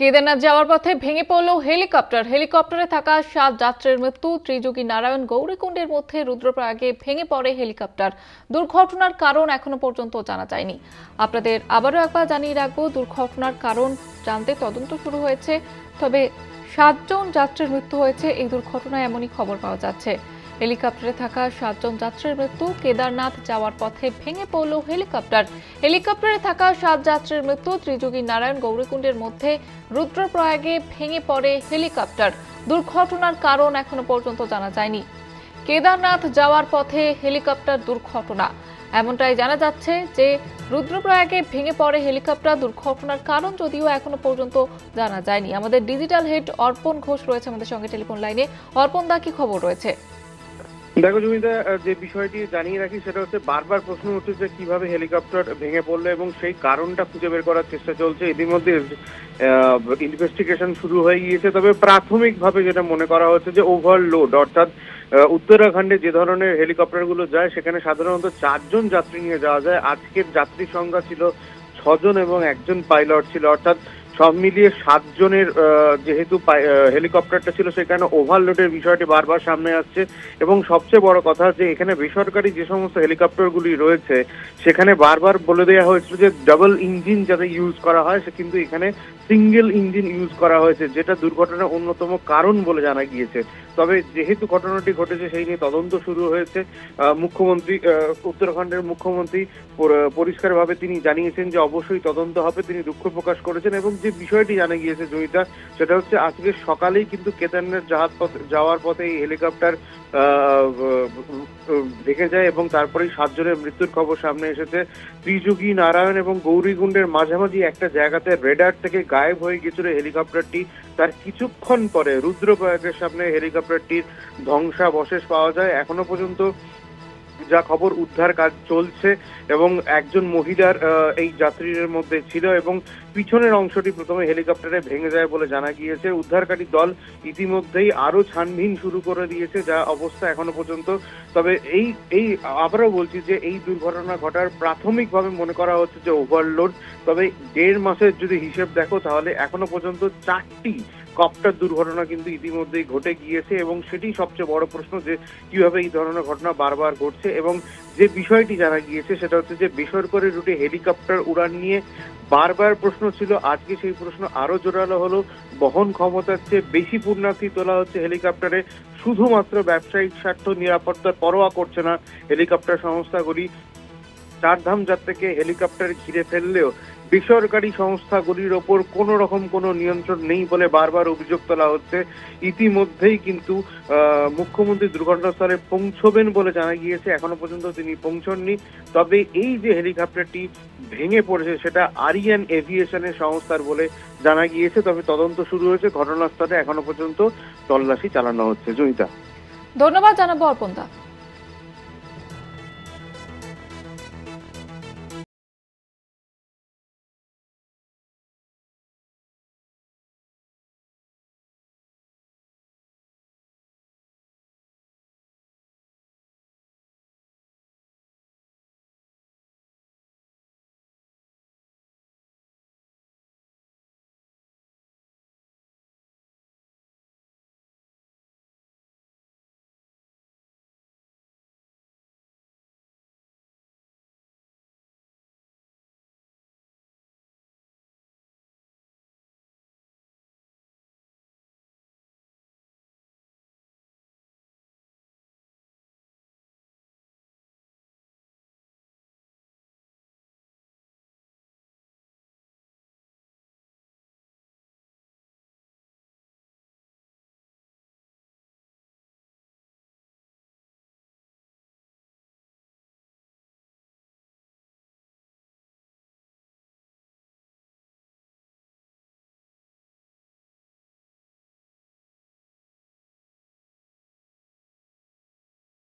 কেদারনাথ যাওয়ার পথে ভেঙে পড়ল হেলিকপ্টারে থাকা 7 যাত্রীর মৃত্যু। ত্রিযোগী নারায়ণ গৌরীকুণ্ডের মধ্যে রুদ্রপ্রয়াগে ভেঙে পড়ে হেলিকপ্টার। দুর্ঘটনার কারণ এখনো পর্যন্ত জানা যায়নি। আপনাদের আবারও একবার জানিয়ে রাখবো, দুর্ঘটনার কারণ জানতে তদন্ত শুরু হয়েছে। তবে 7 জন যাত্রীর মৃত্যু হয়েছে এই দুর্ঘটনায়, এমনই খবর পাওয়া যাচ্ছে। হেলিকপ্টারে থাকা 7 জন যাত্রীর মৃত্যু। কেদারনাথ যাওয়ার পথে ভেঙে পড়ল হেলিকপ্টারে থাকা 7 যাত্রীর মৃত্যু। ত্রিযোগী নারায়ণ গৌরীকুণ্ডের মধ্যে রুদ্রপ্রয়াগে ভেঙে পড়ে হেলিকপ্টার। দুর্ঘটনার কারণ এখনো পর্যন্ত জানা যায়নি। কেদারনাথ যাওয়ার পথে হেলিকপ্টার দুর্ঘটনা, এমনটাই জানা যাচ্ছে যে রুদ্রপ্রয়াগে ভেঙে পড়ে হেলিকপ্টার। দুর্ঘটনার কারণ যদিও এখনো পর্যন্ত জানা যায়নি। আমাদের ডিজিটাল হেড অর্পণ ঘোষ রয়েছে আমাদের সঙ্গে টেলিফোন লাইনে। অর্পণ দা, কি খবর রয়েছে? দেখো জমিদা, যে বিষয়টি জানিয়ে রাখি সেটা হচ্ছে, বারবার প্রশ্ন উঠছে যে কিভাবে হেলিকপ্টার ভেঙে পড়লো এবং সেই কারণটা খুঁজে বের করার চেষ্টা চলছে। ইতিমধ্যে ইনভেস্টিগেশন শুরু হয়ে গিয়েছে। তবে প্রাথমিকভাবে যেটা মনে করা হচ্ছে যে ওভারলোড, অর্থাৎ উত্তরাখণ্ডে যে ধরনের হেলিকপ্টারগুলো যায় সেখানে সাধারণত 4 জন যাত্রী নিয়ে যাওয়া যায়। আজকের যাত্রী সংখ্যা ছিল 6 জন এবং একজন পাইলট ছিল, অর্থাৎ সব মিলিয়ে 7 জনের যেহেতু হেলিকপ্টারটা ছিল সেখানে ওভারলোডের বিষয়টি বারবার সামনে আসছে। এবং সবচেয়ে বড় কথা যে এখানে বেসরকারি যে সমস্ত হেলিকপ্টারগুলি রয়েছে সেখানে বারবার বলে দেওয়া হয়েছিল যে ডাবল ইঞ্জিন যাতে ইউজ করা হয়, সে কিন্তু এখানে সিঙ্গেল ইঞ্জিন ইউজ করা হয়েছে, যেটা দুর্ঘটনার অন্যতম কারণ বলে জানা গিয়েছে। তবে যেহেতু ঘটনাটি ঘটেছে সেই নিয়ে তদন্ত শুরু হয়েছে। মুখ্যমন্ত্রী, উত্তরাখণ্ডের মুখ্যমন্ত্রী পরিষ্কারভাবে তিনি জানিয়েছেন যে অবশ্যই তদন্ত হবে। তিনি দুঃখ প্রকাশ করেছেন এবং যে বিষয়টি জানা গিয়েছে জয়িতা, সেটা হচ্ছে আজকে সকালেই কিন্তু কেদারনাথ যাওয়ার পথে এই হেলিকপ্টার ভেঙে যায় এবং তারপরেই 7 জনের মৃত্যুর খবর সামনে এসেছে। ত্রিযোগী নারায়ণ এবং গৌরীকুণ্ডের মাঝামাঝি একটা জায়গাতে রেডার থেকে গায়েব হয়ে গিয়েছিল হেলিকপ্টারটি। তার কিছুক্ষণ পরে রুদ্রপ্রয়াগের সামনে হেলিকপ্টারটির ধ্বংসাবশেষ পাওয়া যায়। এখনো পর্যন্ত যা খবর, উদ্ধার কাজ চলছে এবং একজন মহিলার এই যাত্রীদের মধ্যে ছিল এবং পিছনের অংশটি প্রথমে হেলিকপ্টারে ভেঙে যায় বলে জানা গিয়েছে। উদ্ধারকারী দল ইতিমধ্যেই আরো ছানভিন শুরু করে দিয়েছে, যা অবস্থা এখনো পর্যন্ত। তবে এই আবারও বলছি যে এই দুর্ঘটনা ঘটার প্রাথমিকভাবে মনে করা হচ্ছে যে ওভারলোড। তবে 1.5 মাসের যদি হিসেব দেখো তাহলে এখনো পর্যন্ত 4টি কপ্টার দুর্ঘটনা কিন্তু ইতিমধ্যেই ঘটে গিয়েছে এবং সেটি সবচেয়ে বড় প্রশ্ন যে কিভাবে এই ধরনের ঘটনা বারবার ঘটছে। এবং যে বিষয়টি জানা গিয়েছে সেটা হচ্ছে যে বেসরকারি রুটে হেলিকপ্টার উড়ান নিয়ে বারবার প্রশ্ন ছিল। আজকে সেই প্রশ্ন আরো জোরালো হলো। বহন ক্ষমতার চেয়ে বেশি পুণ্যার্থী তোলা হচ্ছে হেলিকপ্টারে। শুধুমাত্র ব্যবসায়িক স্বার্থ, নিরাপত্তার পরোয়া করছে না হেলিকপ্টার সংস্থাগুলি। 4 ধাম যাত্রীকে হেলিকপ্টার ঘিরে ফেললেও বেসরকারি সংস্থাগুলির ওপর কোনো রকম কোনো নিয়ন্ত্রণ নেই বলে বারবার অভিযোগ তোলা হচ্ছে। ইতিমধ্যেই কিন্তু মুখ্যমন্ত্রী দুর্ঘটনাস্থলে পৌঁছবেন বলে জানা গিয়েছে, এখনো পর্যন্ত তিনি পৌঁছননি। তবে এই যে হেলিকপ্টারটি ভেঙে পড়েছে সেটা আরিয়ান এভিয়েশনের সংস্থার বলে জানা গিয়েছে। তবে তদন্ত শুরু হয়েছে, ঘটনাস্থলে এখনো পর্যন্ত তল্লাশি চালানো হচ্ছে। জয়িতা, ধন্যবাদ জানাবো অর্পণ দা।